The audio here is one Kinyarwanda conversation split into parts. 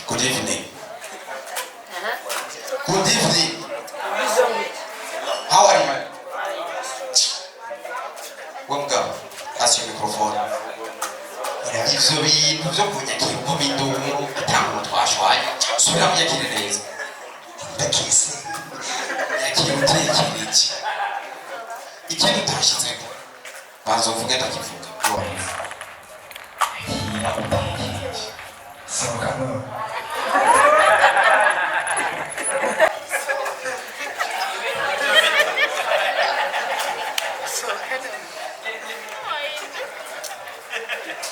Good evening. Good evening. How are you? Welcome. That's your microphone. Ivyo bintu vyo kunyakira uko bindumu atangu twashwaye subira munyakire neza ndakise yakira utekiriki ikintu utashizeko bazovuga ndakivuga yakira utekiriki soka no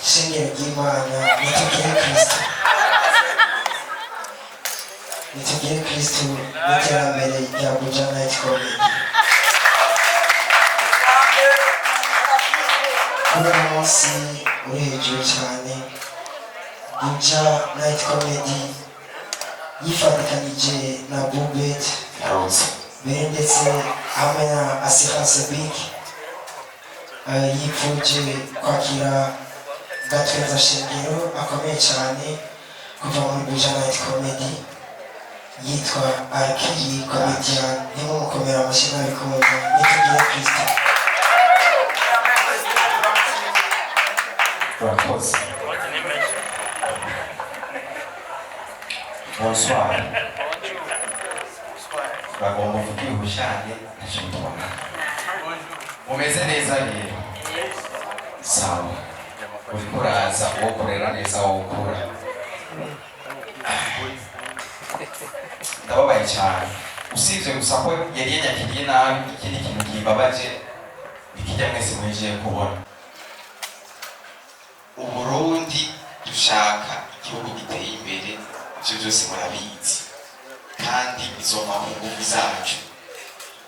Shingiro ry'Imana nitugire Kristo n'iterambere rya Buja Night Comedy. Kuri uyu munsi uri hejuru cyane, Buja Night Comedy yifatikanije na Bubet mbere ndetse hamwe na Assurance Big yifuje kwakira Gatwenza Shingiro akomeye cyane kuva muri Buja Night Comedy yitwa Akiri Comedian. Nimu mukomera amashyi n'abikunda nitugire Kristo. Bonsoir. Bagomba kugira ubushake ntashobora. Umeze neza rero. Sawa. Uriko uraza ukorera neza ukora. Ndababaye cyane. Usibye gusa ko yari yanyakiriye nabi ikindi kintu kibabaje ikijya mwese mweje kubona. Uburundi dushaka igihugu giteye imbere, ibyo byose murabizi kandi bizoma mu ngufu zacu.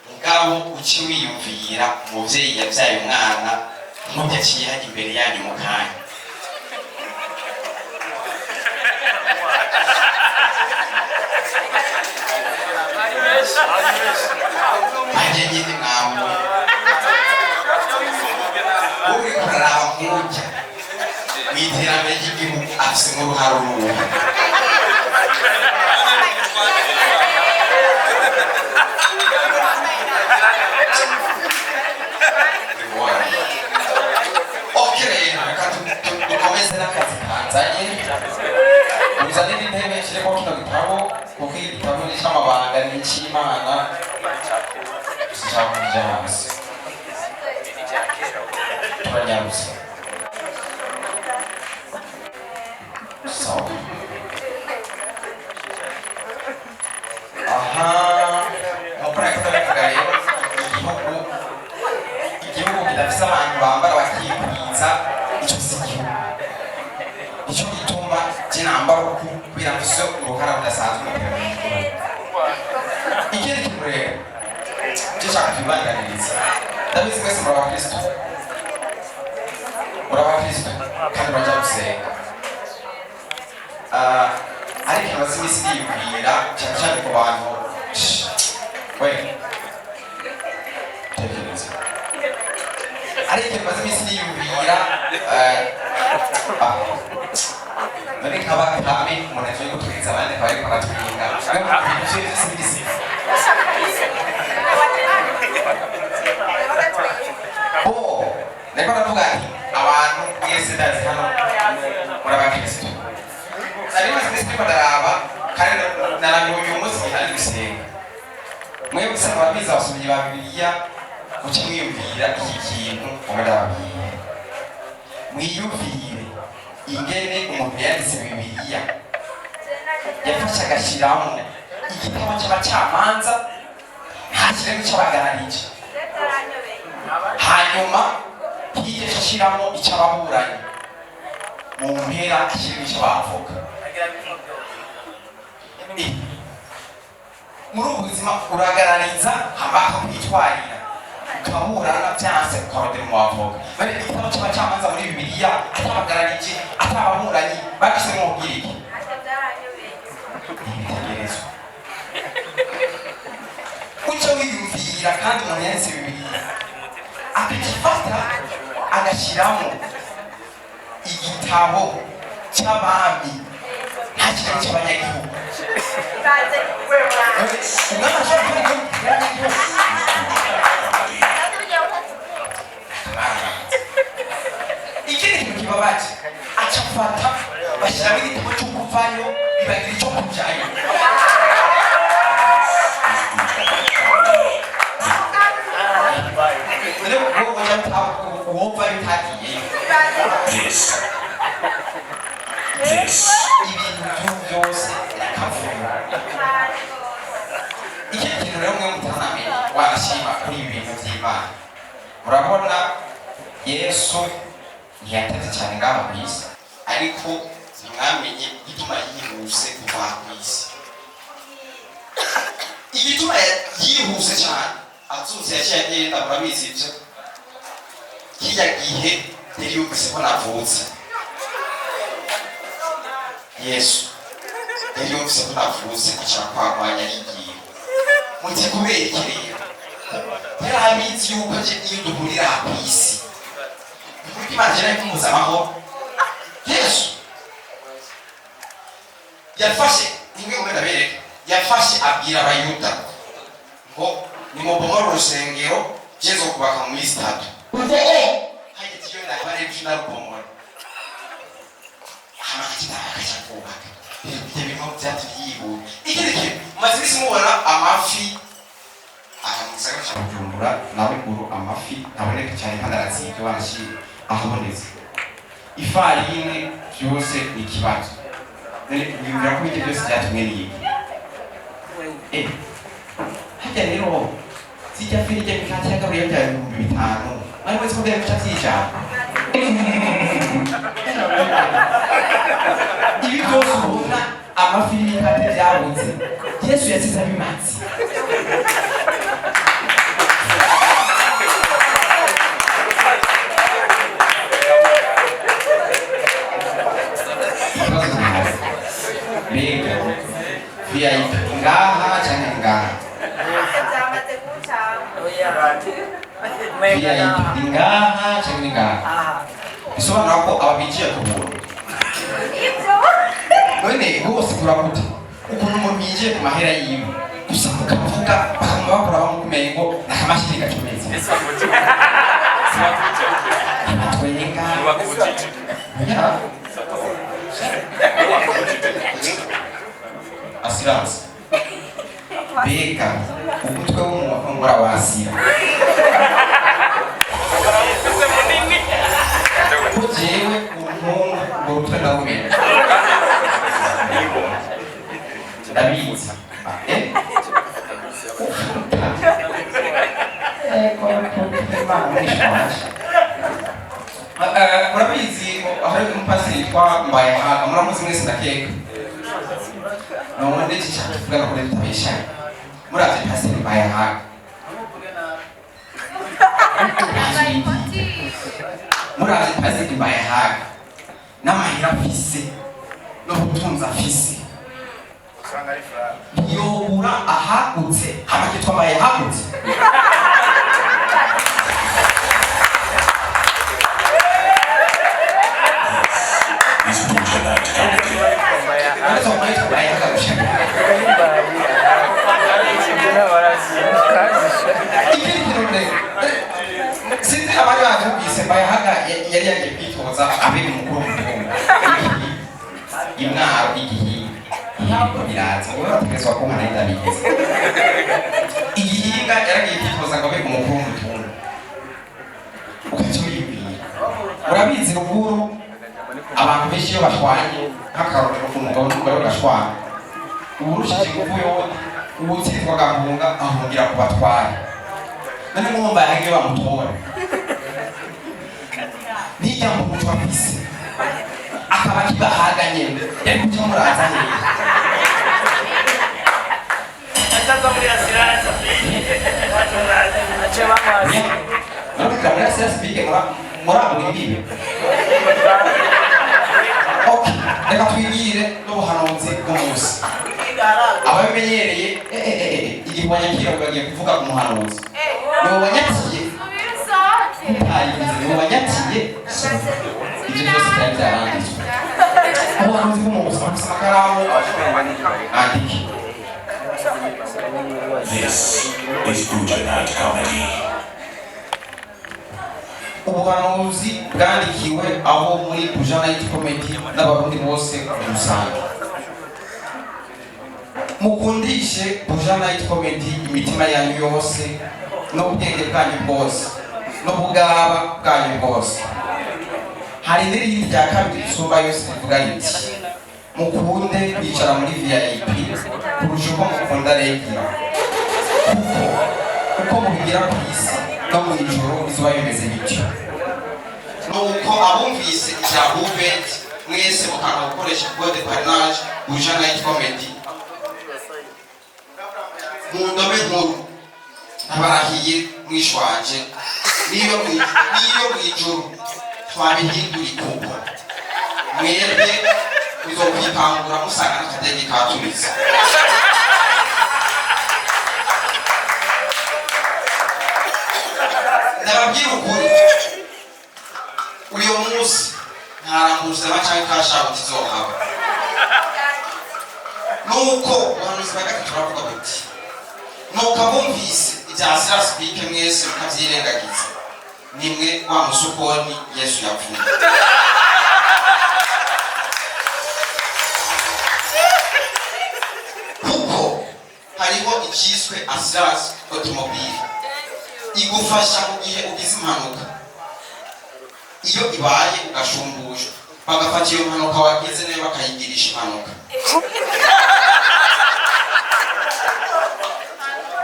Mugabo uci wiyumvira umuvyeyi yavyaye umwana nk'udaciye hajya imbere yanyu mu kanya. Banje nyine mwawe uri kuraraba nk'ujya mw'iterambere ry'igihugu afise nk'uruhare uruhe. Dukomeze n'akazi kanzanye uzanire intebe nshyiremo kino gitabo kuko iki gitabo ni icy'amabanga ni icy'Imana dushaka kujya hasi turanyarutse sawa. Aha mukora kitabivuga rero igihugu kidafise abantu bambara bakikwiza icyo si igihugu. Icyo gituma kinambara kugira ngo se uruhara rudasanzwe mu iterambere. Ikindi kintu rero gishaka kwibanganiriza ndabizi mwese muri abakristo kandi bajya gusenga ariko imaze iminsi yiyumvira cyane cyane ku bantu we tekereza ariko imaze iminsi yiyumvira none nkaba kame umuntu agiye gutwiriza abandi akaba ariko aratwinga niko navuga ati abantu mwese ndazi hano muri abakristo nari maze iminsi ndiko ndaraba kandi narambiwe uyu munsi ari gusenga. Mwebwe gusa ababizi abasomyi ba Bibiliya muce mwiyumvira iki kintu umurababwiye mwiyumvire ingene umuntu yanditse Bibiliya yafashe agashyiramo igitabo cy'abacamanza ntashyiremo icy'abagararije hanyuma yigeze ashyiramo icy'ababuranyi mu mpera ashyiramo icy'abavuga. Muri ubu buzima uragarariza hama akakwitwarira ukaburana byanse ukarodera mu bavuga. Bari igitabo cy'abacamanza muri Bibiliya atabagararije atababuranyi bagisemo ubwiriki ibitekerezo ucyo wiyumvira kandi umuntu yanditse Bibiliya akagifata agashyiramo igitabo cy'abami nta hakiri cy'abanyagihugu ikindi kintu kibabaje acafata bashyiramo igitabo cyo kuvayo bibagira icyo kujyayo wumva bitagiye ibintu byose bikavuga iki kintu rero mwe mutanamenye wanashima kuri ibi bintu by'Imana murabona Yesu ntiyateze cyane ngaha ku isi ariko ntimwamenye igituma yihuse kuva ku isi igituma yihuse cyane azutse yaciye agenda murabizi ibyo kijya gihe yari yumvise ko navutse Yesu yari yumvise ko navutse ashaka kwagwanya arigiye muti kubera iki rero yari abizi yuko aje iyo duhurira ku isi kuko Imana yari kumuza amahoro Yesu yafashe nimwe mu ndabereka yafashe abwira abayuda ngo nimubomora urusengero Yesu kubaka mu minsi 3 hageze iyo ndabare bishina rubomora amakita akachakubaka ibyo bintu byatubyibu ikindi mazisi mubona amafi ahamusaka cy'Ubujumbura nawe guru amafi aboneka cyane pandaratsike wanashi ahoboneze ifarine byose ikibazo nibwira ko ibyo byose byatumwe n'iki hajya rero zijya firije mikati yagabuye bya 5,000 ariko siko bya cyatija ibi byose ubona amafi y'imikati byabuze Yesu yasize abimatsi Bega via ngaha cyane ngaha via ngaha cyane ngaha bisobanura ko ababigiye kubura none bose kurakute ukuntu umuntu yigiye ku mahera yiwe gusa mukavuga bakaba bakora bamukumengo nakamashirika cyomeze twenga assurance beka umutwe w'umufungura wasira kujewe umuntu ngurutwe ndawumenya ndabizi murabizi hari umupasiteri yitwa Mbayahaga muramuzi mwese ndakeka n'ubundi cyane tuvugana kuri tutabeshya murazi pasiteri Mbayahaga murazi pasiteri Mbayahaga n'amahera afise n'ubutunzi afise yobura ahagutse amakitwa Mbayahagutse sinzi abari bavumbise Mbayahaga yari yagiye kwitoza abiga umukuru w'umutungo imwaro igihinga biraza wowe bategezwa ko nkana ndabizi igihinga yaragiye kwitoza ngo abiga umukuru w'umutungo ukacuyibwira urabizi ruguru abantu benshi iyo bashwanye nk'akarorero umugabo n'umugore bagashwana uburushije ingufu yone ubutsindwa agahunga ahungira ku batware none mwumva yagiye bamutora nijya mu muco afise akaba kibahaga nyene yari kuja muraza nyene ataza muri asirasa ace bamazi nabika muri asirasa bige murabura imbibe okay reka twigire n'ubuhanuzi bw'umunsi ababimenyereye igihwanyakiro bagiye kuvuga ku muhanuzi nibo banyatiye nibo banyatiye ibyo byose byari byarangizwe ubuhanuzi bw'umuguzi bafise amakaramu andike. This is Buja Night Comedy. Ubuhanuzi bwandikiwe abo muri Buja Night Comedy n'abarundi bose rusange. Mukundishe Buja Night Comedy imitima yanyu yose n'ubwenge bwanyu bwose n'ubugaba bwanyu bwose. Hari n'irindi rya kabiri risumba yose rivuga riti mukunde kwicara muri VIP kurusha uko mukunda regira, uko mubigira ku isi no mu ijoro bizuba bimeze bityo. Nuko abumvise ijya Movement mwese mukanga gukoresha code parrainage Buja Night Comedy mu ndome nkuru nabarahiye mwishwanje niyo mwijuru twabihindura ikuko mwebwe bizokwitangura musanga n'akadege katumiza. Ndababwira ukuri uyu munsi ntaranguza cyangwa kashaho kizohaba. Nuko ubuhanuzi bwa gatatu turavuga buti nuko abumvise ibya Sirasipike mwese mukabyirengagiza nimwe wa musukoni Yesu yapfuye. Kuko hariho icyiswe assurance automobile igufasha mu gihe ugize impanuka. Iyo ibaye ugashumbushwa bagafata iyo mpanuka wagize nayo bakayigirisha impanuka.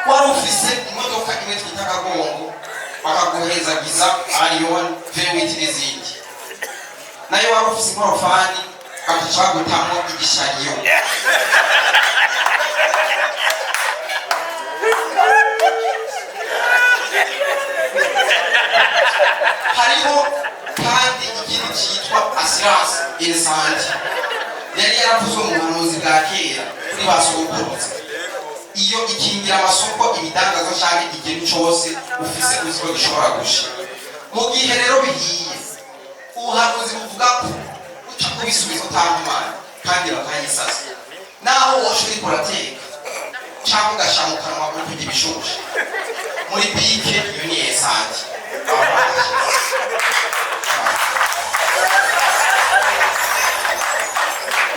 Wari ufise imodoka imwe twita Kagongo bakaguhezagiza Arion V8 n'izindi, nayo wari ufise inkorofani bakaca gutamo igishariyo. Hariho kandi ikindi cyitwa assurance incendie yari yaravuzwe mu buhanuzi bwa kera kuri ba sogokuruza. Iyo ikingira amasoko ibidandazo cyangwa ikintu cyose ufise uziko gishobora gusha. Mu gihe rero bihiye ubuhanuzi buvuga ko uca kubisubiza utamumana kandi bakayisasa naho woshuri kurateka cyangwa ugashamukanwa uri kugira ibishushe muri bike iyo ni esante.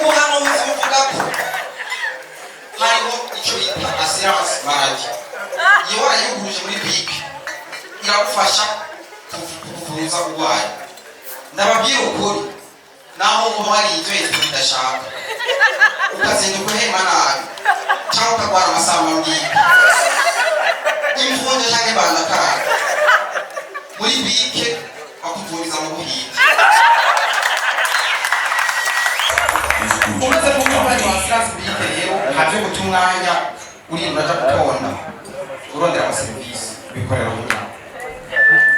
Ubuhanuzi buvuga ko hariho icyo bita assurance maladie. Iyo warayigurije muri bike iragufasha kuvuza urwaye. Ndababwira ukuri naho uba hari icyo yitwa bidashaka ukazinduka uhema nabi cyangwa ukarwara amasamba mbwira imvunja cyangwa ibandakara muri bike bakuvuriza mu buhinzi. Umaze kumva ni assurance bike rero ntabyo guta umwanya urinda aja gutonda urondera amaserivisi bikorera mu nyama.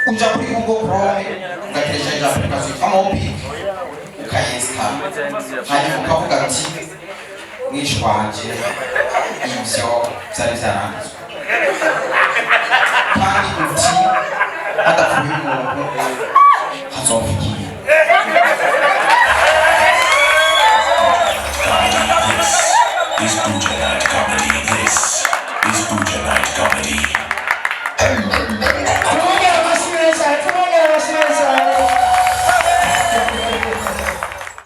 Uja kuri Google Chrome ugateresha application yitwa Mobi ukayinstall hanyuma ukavuga ati mwishwanje ibyo byari byaranditswe kandi uti adapfuye umuntu hazofikiye. This is Buja